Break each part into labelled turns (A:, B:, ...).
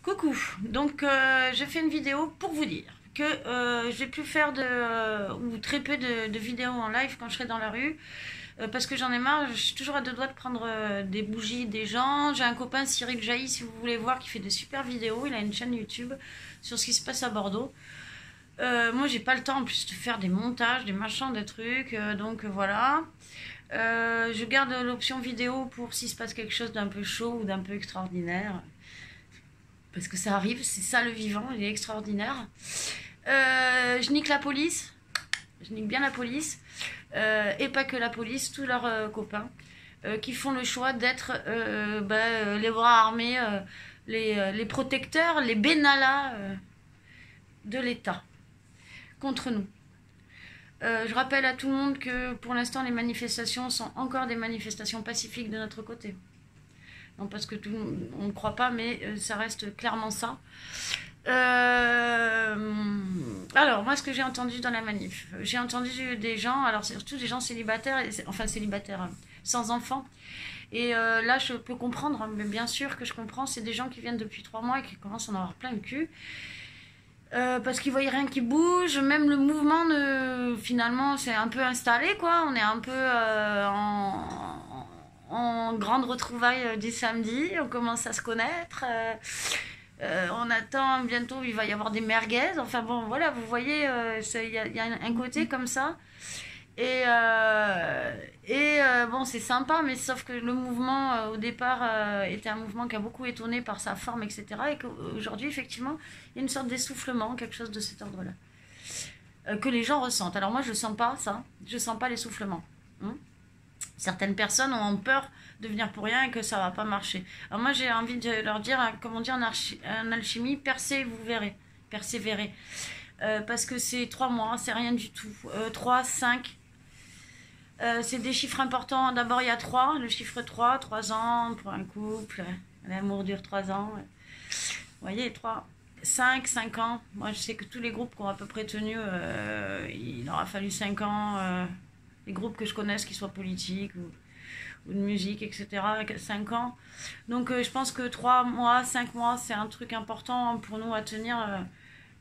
A: Coucou, donc j'ai fait une vidéo pour vous dire que je vais plus faire ou très peu de vidéos en live quand je serai dans la rue parce que j'en ai marre, je suis toujours à deux doigts de prendre des bougies des gens. J'ai un copain, Cyril Jailly, si vous voulez voir, qui fait des super vidéos, il a une chaîne YouTube sur ce qui se passe à Bordeaux. Moi j'ai pas le temps en plus de faire des montages, des machins, des trucs, donc voilà. Je garde l'option vidéo pour s'il se passe quelque chose d'un peu chaud ou d'un peu extraordinaire. Parce que ça arrive, c'est ça le vivant, il est extraordinaire. Je nique la police, je nique bien la police, et pas que la police, tous leurs copains, qui font le choix d'être les bras armés, les protecteurs, les Benalla de l'État, contre nous. Je rappelle à tout le monde que pour l'instant les manifestations sont encore des manifestations pacifiques de notre côté. Non, parce que on ne croit pas, mais ça reste clairement ça. Alors, moi, ce que j'ai entendu dans la manif, j'ai entendu des gens, alors surtout des gens célibataires, enfin célibataires, sans enfants. Et là, je peux comprendre, mais bien sûr que je comprends, c'est des gens qui viennent depuis 3 mois et qui commencent à en avoir plein le cul. Parce qu'ils voyaient rien qui bouge, même le mouvement, finalement, c'est un peu installé, quoi. On est un peu en grande retrouvaille du samedi, on commence à se connaître. On attend bientôt, il va y avoir des merguez. Enfin bon, voilà, vous voyez, il y a un côté comme ça. Et bon, c'est sympa, mais sauf que le mouvement, au départ, était un mouvement qui a beaucoup étonné par sa forme, etc. Et qu'aujourd'hui, effectivement, il y a une sorte d'essoufflement, quelque chose de cet ordre-là. Que les gens ressentent. Alors moi, je ne sens pas ça. Je ne sens pas l'essoufflement. Certaines personnes ont peur de venir pour rien et que ça ne va pas marcher. Alors moi, j'ai envie de leur dire, comme on dit en alchimie, percez, vous verrez. Persévérez. Parce que c'est 3 mois, c'est rien du tout. 3, 5... c'est des chiffres importants. D'abord, il y a 3, le chiffre 3 ans pour un couple. L'amour dure 3 ans. Vous voyez, 3, 5 ans. Moi, je sais que tous les groupes qui ont à peu près tenu, il aura fallu 5 ans. Les groupes que je connaisse, qu'ils soient politiques ou de musique, etc., 5 ans. Donc, je pense que 3 mois, 5 mois, c'est un truc important pour nous à tenir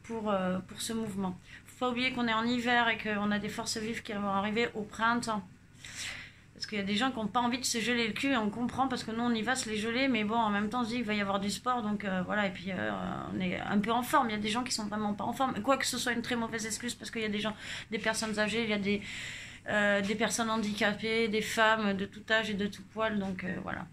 A: pour ce mouvement. Faut pas oublier qu'on est en hiver et qu'on a des forces vives qui vont arriver au printemps. Parce qu'il y a des gens qui n'ont pas envie de se geler le cul, et on comprend, parce que nous on y va se les geler, mais bon, en même temps on se dit qu'il va y avoir du sport, donc voilà, et puis on est un peu en forme. Il y a des gens qui sont vraiment pas en forme, quoi que ce soit une très mauvaise excuse, parce qu'il y a des gens, des personnes âgées, il y a des personnes handicapées, des femmes de tout âge et de tout poil, donc voilà.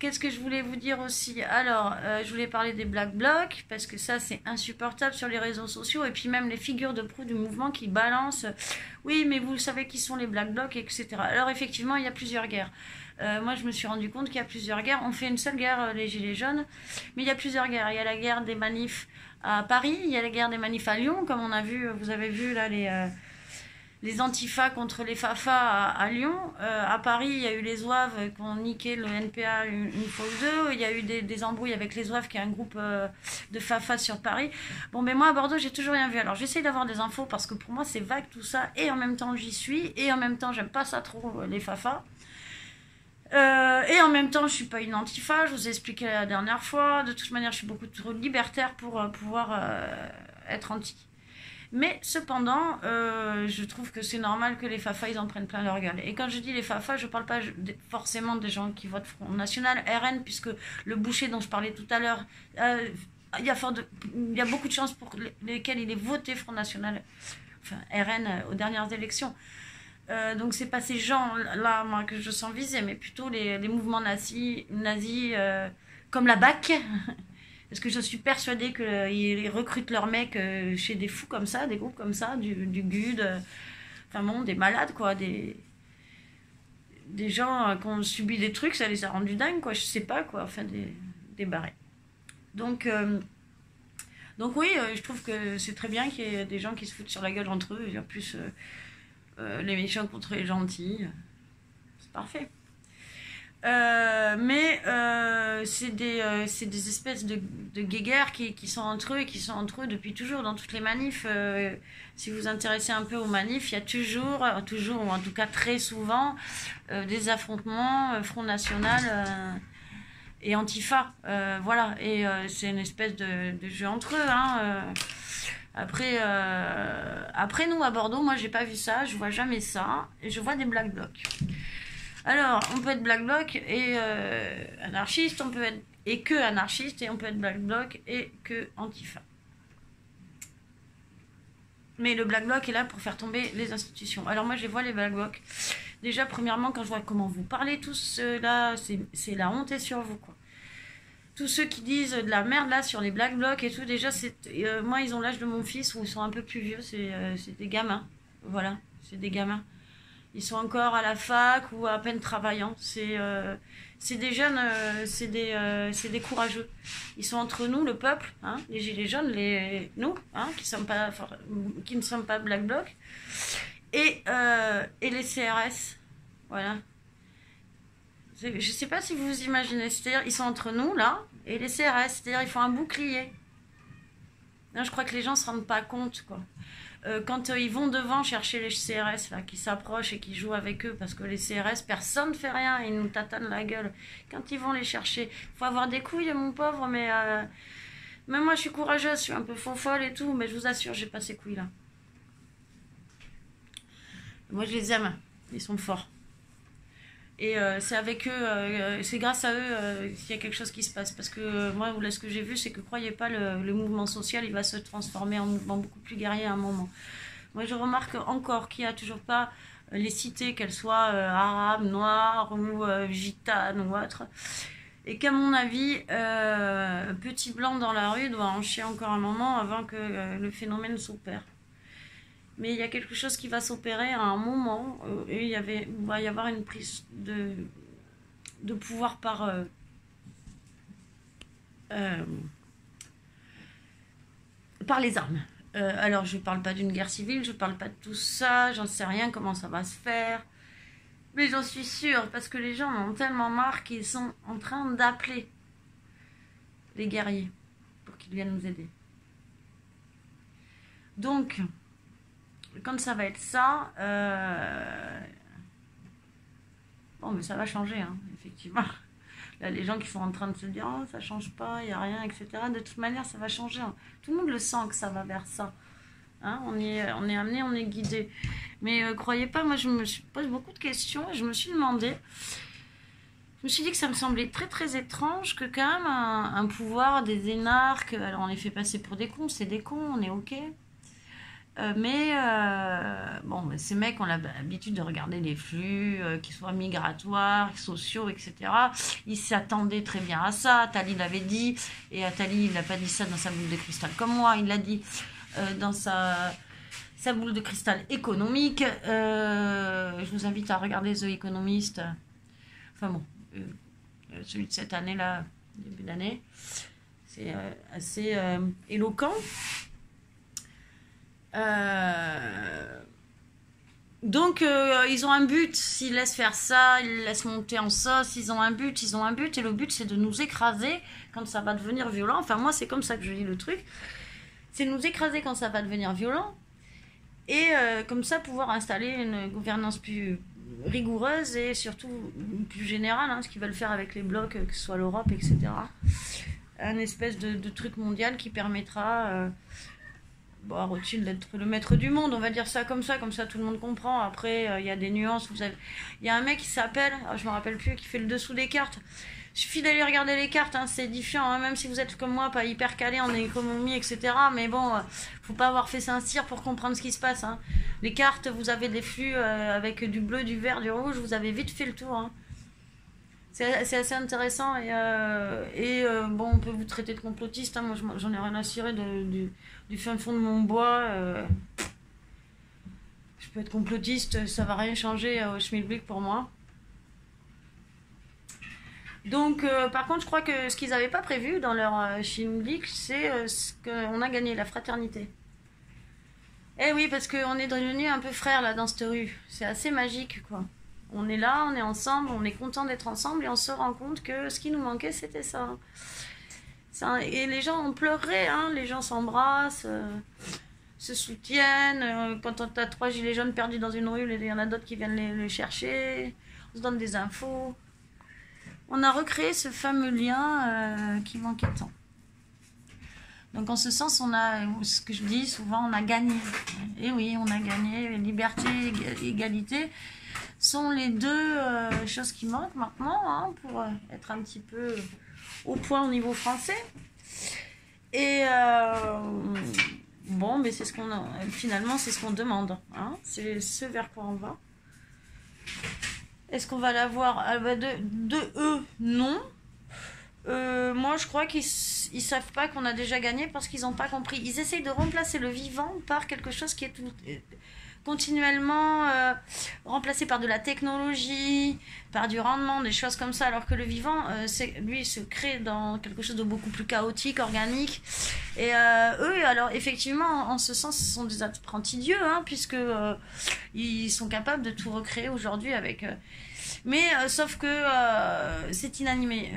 A: Qu'est-ce que je voulais vous dire aussi? Alors, je voulais parler des Black Blocs, parce que ça, c'est insupportable sur les réseaux sociaux, et puis même les figures de proue du mouvement qui balancent « Oui, mais vous savez qui sont les Black Blocs, etc. » Alors, effectivement, il y a plusieurs guerres. Moi, je me suis rendu compte qu'il y a plusieurs guerres. On fait une seule guerre, les Gilets jaunes, mais il y a plusieurs guerres. Il y a la guerre des manifs à Paris, il y a la guerre des manifs à Lyon, comme on a vu, vous avez vu là les antifas contre les Fafa à Lyon. À Paris, il y a eu les Zouaves qui ont niqué le NPA une fois ou deux. Il y a eu des embrouilles avec les Zouaves, qui est un groupe de Fafa sur Paris. Bon, mais moi, à Bordeaux, j'ai toujours rien vu. Alors, j'essaie d'avoir des infos parce que pour moi, c'est vague tout ça. Et en même temps, j'y suis. Et en même temps, j'aime pas ça trop, les Fafa. Et en même temps, je suis pas une antifa. Je vous ai expliqué la dernière fois. De toute manière, je suis beaucoup trop libertaire pour pouvoir être anti. Mais cependant, je trouve que c'est normal que les Fafa, ils en prennent plein leur gueule. Et quand je dis les Fafa, je parle pas forcément des gens qui votent Front National, RN, puisque le Boucher dont je parlais tout à l'heure, il y a beaucoup de chances pour lesquelles il ait voté Front National, enfin RN, aux dernières élections. Donc c'est pas ces gens-là, moi, que je sens visés, mais plutôt les mouvements nazis comme la BAC. Parce que je suis persuadée qu'ils recrutent leurs mecs chez des fous comme ça, des groupes comme ça, du GUD, enfin bon, des malades, quoi, des gens qui ont subi des trucs, ça les a rendus dingues, quoi, je sais pas, quoi, enfin, des barrés. Donc oui, je trouve que c'est très bien qu'il y ait des gens qui se foutent sur la gueule entre eux, et en plus, les méchants contre les gentils, c'est parfait. Mais c'est des espèces de guéguerres qui sont entre eux et qui sont entre eux depuis toujours dans toutes les manifs. Si vous vous intéressez un peu aux manifs, il y a toujours ou en tout cas très souvent des affrontements Front National et Antifa. Voilà, et c'est une espèce de jeu entre eux. Hein, après nous, à Bordeaux, moi, j'ai pas vu ça, je vois jamais ça, et je vois des Black Blocs. Alors, on peut être Black Bloc et anarchiste, on peut être et que anarchiste, et on peut être Black Bloc et que Antifa. Mais le Black Bloc est là pour faire tomber les institutions. Alors moi, je vois les Black Blocs. Déjà, premièrement, quand je vois comment vous parlez tous là, c'est la honte est sur vous, quoi. Tous ceux qui disent de la merde là sur les Black Blocs et tout, déjà, moi, ils ont l'âge de mon fils, ou ils sont un peu plus vieux, c'est des gamins. Voilà, c'est des gamins. Ils sont encore à la fac ou à peine travaillant. C'est des jeunes, c'est des courageux. Ils sont entre nous, le peuple, hein, les gilets jaunes, nous, hein, qui ne sommes pas Black Bloc, et les CRS. Voilà. Je ne sais pas si vous vous imaginez. C'est-à-dire, ils sont entre nous, là, et les CRS. C'est-à-dire, ils font un bouclier. Non, je crois que les gens ne se rendent pas compte, quoi. Quand ils vont devant chercher les CRS là, qui s'approchent et qui jouent avec eux, parce que les CRS, personne ne fait rien, ils nous tatanent la gueule. Quand ils vont les chercher, il faut avoir des couilles, mon pauvre, mais même moi je suis courageuse, je suis un peu folle et tout, mais je vous assure, j'ai pas ces couilles là. Moi je les aime, ils sont forts. Et c'est avec eux, c'est grâce à eux qu'il y a quelque chose qui se passe. Parce que moi, là, ce que j'ai vu, c'est que croyez pas, le mouvement social, il va se transformer en mouvement beaucoup plus guerrier à un moment. Moi, je remarque encore qu'il n'y a toujours pas les cités, qu'elles soient arabes, noires ou gitanes ou autres. Et qu'à mon avis, petit blanc dans la rue doit en chier encore un moment avant que le phénomène s'opère. Mais il y a quelque chose qui va s'opérer à un moment et il va y avoir une prise de pouvoir par les armes. Alors je ne parle pas d'une guerre civile, je ne parle pas de tout ça, j'en sais rien comment ça va se faire. Mais j'en suis sûre, parce que les gens en ont tellement marre qu'ils sont en train d'appeler les guerriers pour qu'ils viennent nous aider. Donc, quand ça va être ça, bon, mais ça va changer, hein, effectivement. Là, les gens qui sont en train de se dire, oh, ça change pas, il n'y a rien, etc. De toute manière, ça va changer. Hein. Tout le monde le sent que ça va vers ça. Hein, on est amené, on est guidé. Mais croyez pas, moi, je me pose beaucoup de questions et je me suis demandé. Je me suis dit que ça me semblait très très étrange que quand même un pouvoir des énarques, alors on les fait passer pour des cons, c'est des cons, on est ok. Bon, ces mecs ont l'habitude de regarder les flux, qu'ils soient migratoires, sociaux, etc. Ils s'attendaient très bien à ça. Attali l'avait dit, et Attali, il n'a pas dit ça dans sa boule de cristal comme moi, il l'a dit dans sa boule de cristal économique. Je vous invite à regarder The Economist. Enfin bon, celui de cette année-là, début d'année. C'est assez éloquent. Donc ils ont un but, s'ils laissent faire ça, ils laissent monter en sauce, ils ont un but, et le but c'est de nous écraser quand ça va devenir violent. Enfin moi c'est comme ça que je lis le truc, c'est de nous écraser quand ça va devenir violent, et comme ça pouvoir installer une gouvernance plus rigoureuse et surtout plus générale, hein, ce qu'ils veulent faire avec les blocs, que ce soit l'Europe, etc. Un espèce de truc mondial qui permettra... Bon, Rothschild d'être le maître du monde, on va dire ça comme ça tout le monde comprend. Après, il y a des nuances. Il y a un mec qui s'appelle, je me rappelle plus, qui fait le dessous des cartes. Il suffit d'aller regarder les cartes, hein, c'est édifiant, hein, même si vous êtes comme moi, pas hyper calé en économie, etc. Mais bon, faut pas avoir fait Saint-Cyr pour comprendre ce qui se passe. Hein. Les cartes, vous avez des flux avec du bleu, du vert, du rouge, vous avez vite fait le tour. Hein. C'est assez intéressant et bon, on peut vous traiter de complotiste. Hein, moi, j'en ai rien à cirer du fin fond de mon bois. Je peux être complotiste, ça va rien changer au schmilblick pour moi. Donc, par contre, je crois que ce qu'ils n'avaient pas prévu dans leur schmilblick, c'est ce qu'on a gagné, la fraternité. Eh oui, parce qu'on est devenus un peu frères là dans cette rue. C'est assez magique, quoi. On est là, on est ensemble, on est content d'être ensemble et on se rend compte que ce qui nous manquait, c'était ça. Et les gens ont pleuré, hein, les gens s'embrassent, se soutiennent. Quand on a 3 gilets jaunes perdus dans une rue, il y en a d'autres qui viennent les chercher. On se donne des infos. on a recréé ce fameux lien qui manquait tant. Donc en ce sens, on a, ce que je dis souvent, on a gagné. Et oui, on a gagné. Liberté, égalité sont les deux choses qui manquent maintenant hein, pour être un petit peu au point au niveau français. Et bon, mais c'est ce qu'on finalement, c'est ce qu'on demande. Hein, c'est ce vers quoi on va. Est-ce qu'on va l'avoir de eux? Non. Moi, je crois qu'ils savent pas qu'on a déjà gagné parce qu'ils n'ont pas compris. Ils essayent de remplacer le vivant par quelque chose qui est continuellement remplacé par de la technologie, par du rendement, des choses comme ça, alors que le vivant, lui, se crée dans quelque chose de beaucoup plus chaotique, organique. Et eux, alors effectivement, en ce sens, ce sont des apprentis dieux, hein, puisque ils sont capables de tout recréer aujourd'hui avec... mais sauf que c'est inanimé.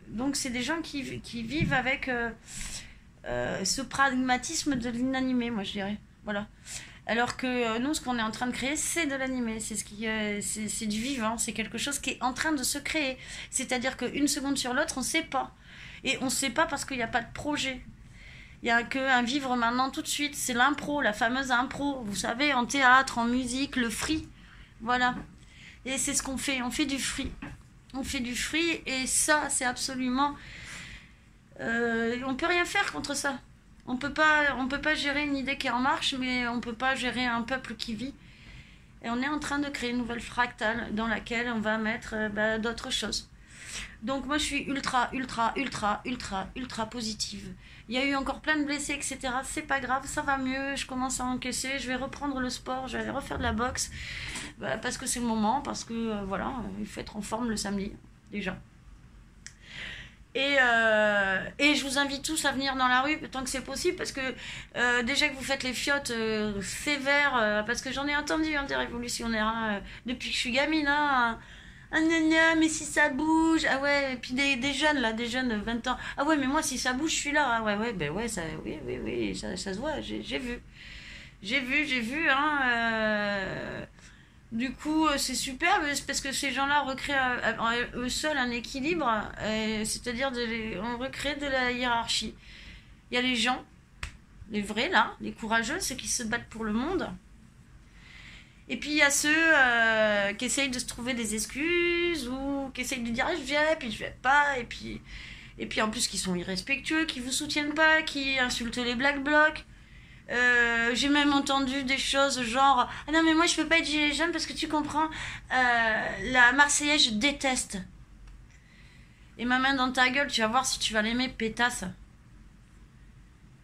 A: Donc c'est des gens qui vivent avec ce pragmatisme de l'inanimé, moi je dirais. Voilà. Alors que nous, ce qu'on est en train de créer, c'est de l'animé. C'est du vivant. C'est quelque chose qui est en train de se créer. C'est-à-dire qu'une seconde sur l'autre, on ne sait pas. Et on ne sait pas parce qu'il n'y a pas de projet. Il n'y a qu'un vivre maintenant tout de suite. C'est l'impro, la fameuse impro. Vous savez, en théâtre, en musique, le free. Voilà. Et c'est ce qu'on fait. On fait du free. On fait du free. Et ça, c'est absolument... on ne peut rien faire contre ça. On peut pas gérer une idée qui est en marche, mais on peut pas gérer un peuple qui vit. Et on est en train de créer une nouvelle fractale dans laquelle on va mettre d'autres choses. Donc moi je suis ultra positive. Il y a eu encore plein de blessés, etc. C'est pas grave, ça va mieux, je commence à encaisser, je vais reprendre le sport, je vais aller refaire de la boxe. Parce que c'est le moment, parce que voilà, il faut être en forme le samedi, déjà. Et je vous invite tous à venir dans la rue tant que c'est possible parce que déjà que vous faites les fiottes sévères, parce que j'en ai entendu des révolutionnaires depuis que je suis gamine, mais si ça bouge, ah ouais, et puis des jeunes là, des jeunes de 20 ans, ah ouais mais moi si ça bouge je suis là, ah ouais, ben ouais, oui, ça se voit, j'ai vu, hein. Du coup, c'est super parce que ces gens-là recréent eux seuls un équilibre, c'est-à-dire on recrée de la hiérarchie. Il y a les gens, les vrais là, les courageux, ceux qui se battent pour le monde. Et puis il y a ceux qui essayent de se trouver des excuses ou qui essayent de dire je viens, puis je viens pas, et puis en plus qui sont irrespectueux, qui vous soutiennent pas, qui insultent les Black Blocs. J'ai même entendu des choses genre ah non mais moi je peux pas être gilet jaune parce que tu comprends la Marseillaise je déteste et ma main dans ta gueule tu vas voir si tu vas l'aimer pétasse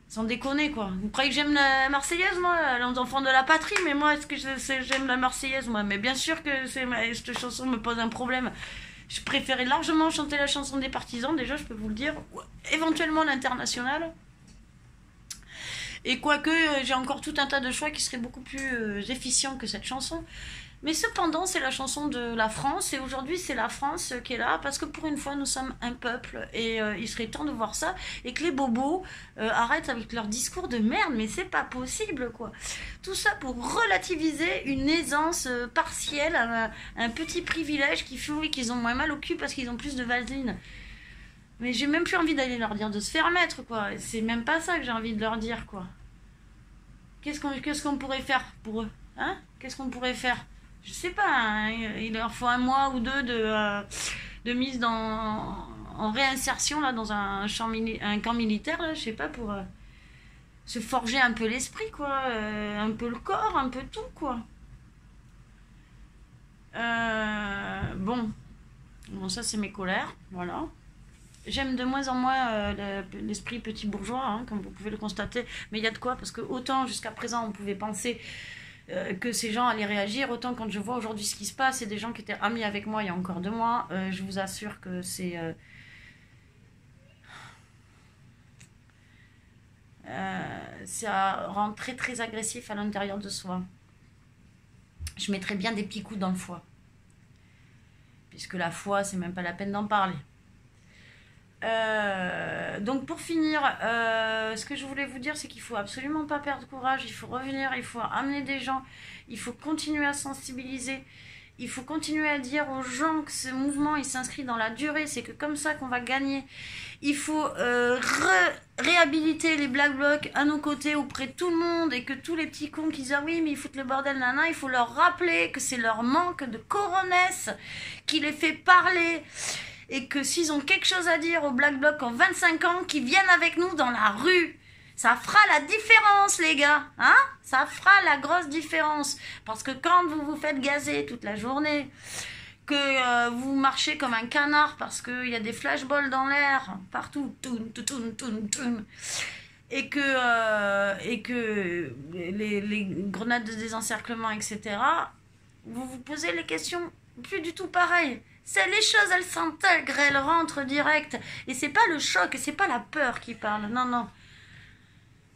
A: sans déconner quoi. Vous croyez que j'aime la Marseillaise moi l'enfant de la patrie mais moi est-ce que j'aime la Marseillaise moi mais bien sûr que cette chanson me pose un problème. Je préférais largement chanter la chanson des partisans déjà je peux vous le dire éventuellement l'internationale. Et quoique, j'ai encore tout un tas de choix qui seraient beaucoup plus efficients que cette chanson. Mais cependant, c'est la chanson de la France. Et aujourd'hui, c'est la France qui est là. Parce que pour une fois, nous sommes un peuple. Et il serait temps de voir ça. Et que les bobos arrêtent avec leur discours de merde. Mais c'est pas possible, quoi. Tout ça pour relativiser une aisance partielle. Un petit privilège qui fait qu'ils ont moins mal au cul parce qu'ils ont plus de vaseline. Mais j'ai même plus envie d'aller leur dire de se faire mettre, quoi. C'est même pas ça que j'ai envie de leur dire, quoi. Qu'est-ce qu'on pourrait faire pour eux, hein? Qu'est-ce qu'on pourrait faire? Je sais pas, hein, il leur faut un mois ou deux de mise en réinsertion, là, dans un camp militaire, là, je sais pas, pour se forger un peu l'esprit, quoi. Un peu le corps, un peu tout, quoi. Bon, ça, c'est mes colères, voilà. J'aime de moins en moins l'esprit petit bourgeois, hein, comme vous pouvez le constater. Mais il y a de quoi, parce que autant jusqu'à présent on pouvait penser que ces gens allaient réagir, autant quand je vois aujourd'hui ce qui se passe, c'est des gens qui étaient amis avec moi il y a encore 2 mois. Je vous assure que ça rend très très agressif à l'intérieur de soi. Je mettrais bien des petits coups dans le foie. Puisque la foi, c'est même pas la peine d'en parler. Donc pour finir, ce que je voulais vous dire, c'est qu'il faut absolument pas perdre courage, il faut revenir, il faut amener des gens, il faut continuer à sensibiliser Il faut continuer à dire aux gens que ce mouvement, il s'inscrit dans la durée. C'est que comme ça qu'on va gagner. Il faut réhabiliter les Black Blocs à nos côtés auprès de tout le monde et que tous les petits cons qui disent ah oui mais ils foutent le bordel nana, il faut leur rappeler que c'est leur manque de coronesse qui les fait parler et que s'ils ont quelque chose à dire aux Black Blocs en 25 ans, qu'ils viennent avec nous dans la rue. Ça fera la différence, les gars, hein? Ça fera la grosse différence. Parce que quand vous vous faites gazer toute la journée, que vous marchez comme un canard parce qu'il y a des flashballs dans l'air, partout, et que les grenades de désencerclement, etc., vous vous posez les questions plus du tout pareil. C'est les choses, elles s'intègrent, elles rentrent direct. Et c'est pas le choc, c'est pas la peur qui parle, non, non.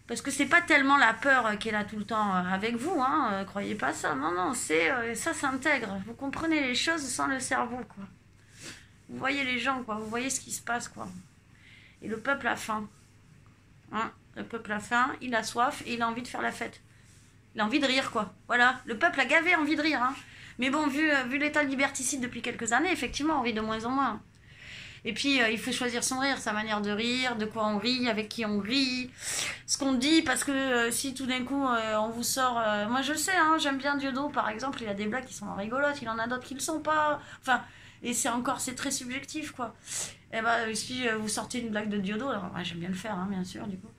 A: Parce que c'est pas tellement la peur qui est là tout le temps avec vous, hein, croyez pas ça. Non, non, ça s'intègre. Vous comprenez les choses sans le cerveau, quoi. Vous voyez les gens, quoi. Vous voyez ce qui se passe, quoi. Et le peuple a faim. Hein, le peuple a faim, il a soif et il a envie de faire la fête. Il a envie de rire, quoi. Voilà, le peuple a gavé envie de rire, hein. Mais bon, vu l'état liberticide depuis quelques années, effectivement, on rit de moins en moins. Et puis, il faut choisir son rire, sa manière de rire, de quoi on rit, avec qui on rit, ce qu'on dit, parce que si tout d'un coup, on vous sort... moi, je sais, hein, j'aime bien Diodo, par exemple, il a des blagues qui sont rigolotes, il en a d'autres qui ne le sont pas. Enfin, et c'est très subjectif, quoi. Et ben, si vous sortez une blague de Diodo, alors ouais, j'aime bien le faire, hein, bien sûr, du coup.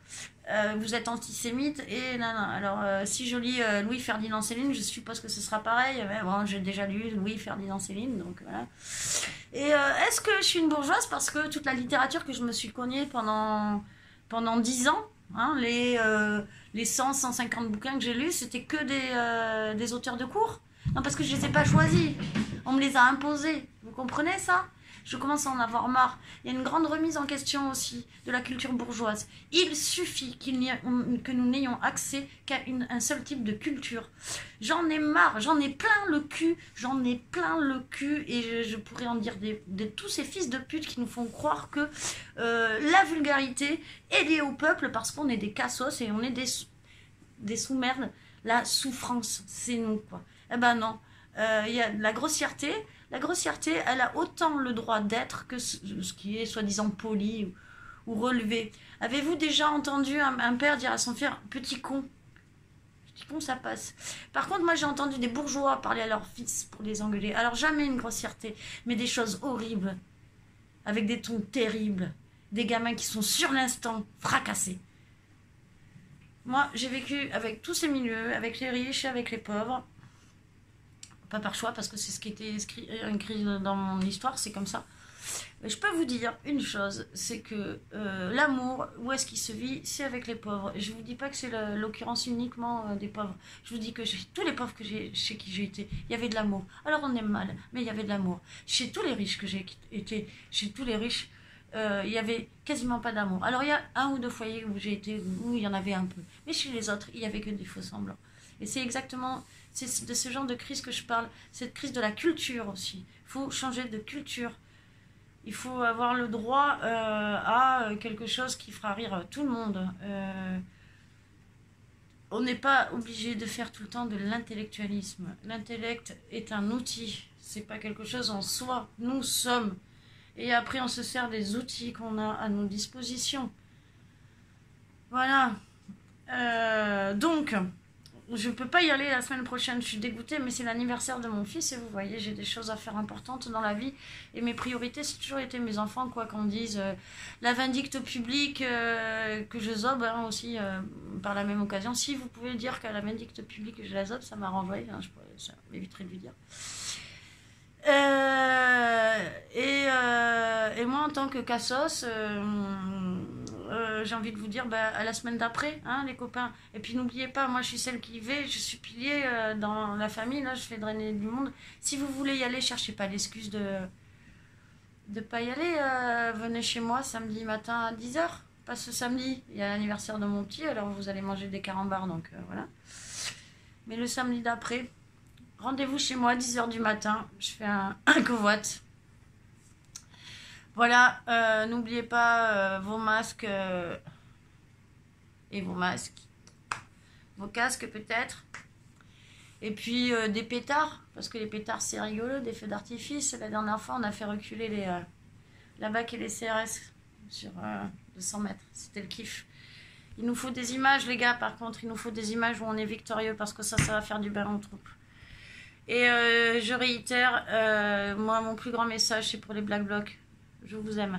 A: Vous êtes antisémite et non, non. Alors, si je lis Louis-Ferdinand Céline, je suppose que ce sera pareil. Mais bon, j'ai déjà lu Louis-Ferdinand Céline, donc voilà. Et est-ce que je suis une bourgeoise parce que toute la littérature que je me suis cognée pendant 10 ans, hein, les 150 bouquins que j'ai lus, c'était que des auteurs de cours? Non, parce que je ne les ai pas choisis. On me les a imposés. Vous comprenez ça? Je commence à en avoir marre. Il y a une grande remise en question aussi de la culture bourgeoise. Il suffit que nous n'ayons accès qu'à un seul type de culture. J'en ai marre, j'en ai plein le cul, et je pourrais en dire de tous ces fils de pute qui nous font croire que la vulgarité est liée au peuple parce qu'on est des cassos et on est des sous-merdes. La souffrance, c'est nous, quoi. Eh ben non, il y a de la grossièreté. La grossièreté, elle a autant le droit d'être que ce qui est soi-disant poli ou relevé. Avez-vous déjà entendu un père dire à son fils « petit con » ? Petit con, ça passe. Par contre, moi, j'ai entendu des bourgeois parler à leurs fils pour les engueuler. Alors, jamais une grossièreté, mais des choses horribles, avec des tons terribles, des gamins qui sont sur l'instant fracassés. Moi, j'ai vécu avec tous ces milieux, avec les riches et avec les pauvres. Pas par choix, parce que c'est ce qui était écrit dans mon histoire, c'est comme ça. Mais je peux vous dire une chose, c'est que l'amour, où est-ce qu'il se vit, c'est avec les pauvres. Je ne vous dis pas que c'est l'occurrence uniquement des pauvres. Je vous dis que chez tous les pauvres chez qui j'ai été, il y avait de l'amour. Alors on aime mal, mais il y avait de l'amour. Chez tous les riches que j'ai été, chez tous les riches, il y avait quasiment pas d'amour. Alors il y a un ou deux foyers où j'ai été, où il y en avait un peu. Mais chez les autres, il n'y avait que des faux semblants. Et c'est exactement... C'est de ce genre de crise que je parle, cette crise de la culture aussi. Il faut changer de culture. Il faut avoir le droit à quelque chose qui fera rire tout le monde. On n'est pas obligé de faire tout le temps de l'intellectualisme. L'intellect est un outil, c'est pas quelque chose en soi. Nous sommes. Et après, on se sert des outils qu'on a à nos dispositions. Voilà. Donc... je ne peux pas y aller la semaine prochaine, je suis dégoûtée, mais c'est l'anniversaire de mon fils et vous voyez, j'ai des choses à faire importantes dans la vie et mes priorités, c'est toujours été mes enfants, quoi qu'on dise. La vindicte publique que je zobe hein, aussi par la même occasion. Si vous pouvez dire qu'à la vindicte publique je la zobe, ça m'arrangerait, hein, ça m'éviterait de lui dire. Et moi en tant que cassos, j'ai envie de vous dire à la semaine d'après, hein, les copains. Et puis n'oubliez pas, moi je suis celle qui y vais, je suis pilier dans la famille, là je fais drainer du monde. Si vous voulez y aller, cherchez pas l'excuse de pas y aller. Venez chez moi samedi matin à 10h. Pas ce samedi, il y a l'anniversaire de mon petit, alors vous allez manger des carambars, donc voilà. Mais le samedi d'après, rendez-vous chez moi à 10h du matin, je fais un covoite. Voilà, n'oubliez pas vos masques et vos masques, vos casques peut-être. Et puis des pétards, parce que les pétards c'est rigolo, des feux d'artifice. La dernière fois on a fait reculer la BAC et les CRS sur 200 mètres. C'était le kiff. Il nous faut des images les gars, par contre, il nous faut des images où on est victorieux parce que ça va faire du bien aux troupes. Et je réitère, moi mon plus grand message c'est pour les Black Blocs. Je vous aime.